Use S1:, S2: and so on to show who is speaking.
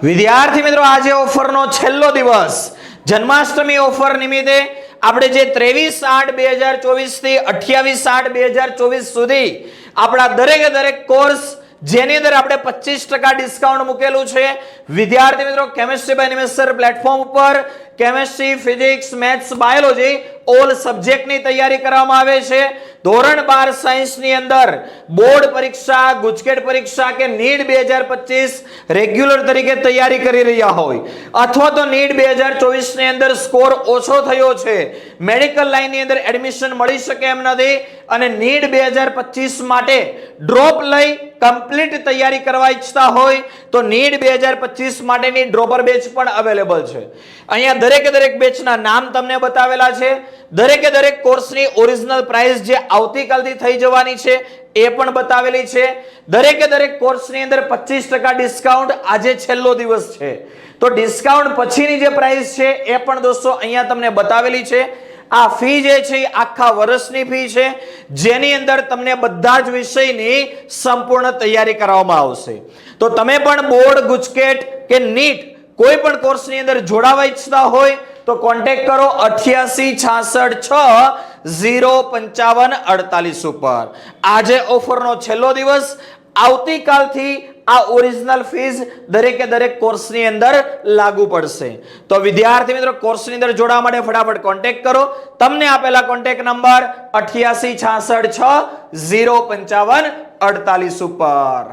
S1: વિદ્યાર્થી મિત્રો આજે ઓફરનો છેલ્લો દિવસ જન્માષ્ટમી ઓફર નિમિત્તે આપણે જે 23/8/2024 થી 28/8/2024 સુધી આપણા દરેક કોર્સ જેની અંદર આપણે 25% ડિસ્કાઉન્ટ મૂકેલું છે વિદ્યાર્થી મિત્રો કેમિસ્ટ્રી બાય નિમેષર પ્લેટફોર્મ ઉપર chemistry physics maths biology all સબ્જેક્ટની તૈયારી કરવામાં આવે છે ધોરણ 12 સાયન્સ ની અંદર બોર્ડ પરીક્ષા ગુજકેટ પરીક્ષા કે નીટ 2025 રેગ્યુલર તરીકે તૈયારી કરી રહ્યા હોય અથવા તો નીટ 2024 ની અંદર સ્કોર ઓછો થયો છે મેડિકલ લાઈન ની અંદર એડમિશન મળી શકે એમ નથી અને નીટ 2025 માટે ડ્રોપ લઈ કમ્પ્લીટ તૈયારી કરવા ઈચ્છતા હોય તો નીટ 2025 માટેની ડ્રોપર બેચ પણ અવેલેબલ છે અહીંયા દરેક બેચના નામ તમને બતાવેલા છે દરેક કોર્સની ઓરિજિનલ પ્રાઇસ જે આવતીકાલથી થઈ જવાની છે એ પણ બતાવેલી છે દરેક કોર્સની અંદર 25% ડિસ્કાઉન્ટ આજે છેલ્લો દિવસ છે તો ડિસ્કાઉન્ટ પછીની જે પ્રાઇસ છે એ પણ દોસ્તો અહીંયા તમને બતાવેલી છે આ ફી જે છે એ આખા વર્ષની ફી છે જેની અંદર તમને બધા જ વિષયની સંપૂર્ણ તૈયારી કરવામાં આવશે તો તમે પણ બોર્ડ ગુજકેટ કે નીટ કોઈ પણ કોર્સની અંદર જોડાવા ઈચ્છતા હોય તો કોન્ટેક્ટ કરો 8866605548 ઉપર આજે ઓફરનો છેલ્લો દિવસ આવતીકાલથી આ ઓરિજિનલ ફીસ દરેક કોર્સની અંદર લાગુ પડશે તો વિદ્યાર્થી મિત્રો કોર્સની અંદર જોડાવા માટે ફટાફટ કોન્ટેક્ટ કરો તમને આપેલા કોન્ટેક્ટ નંબર 8866605548 ઉપર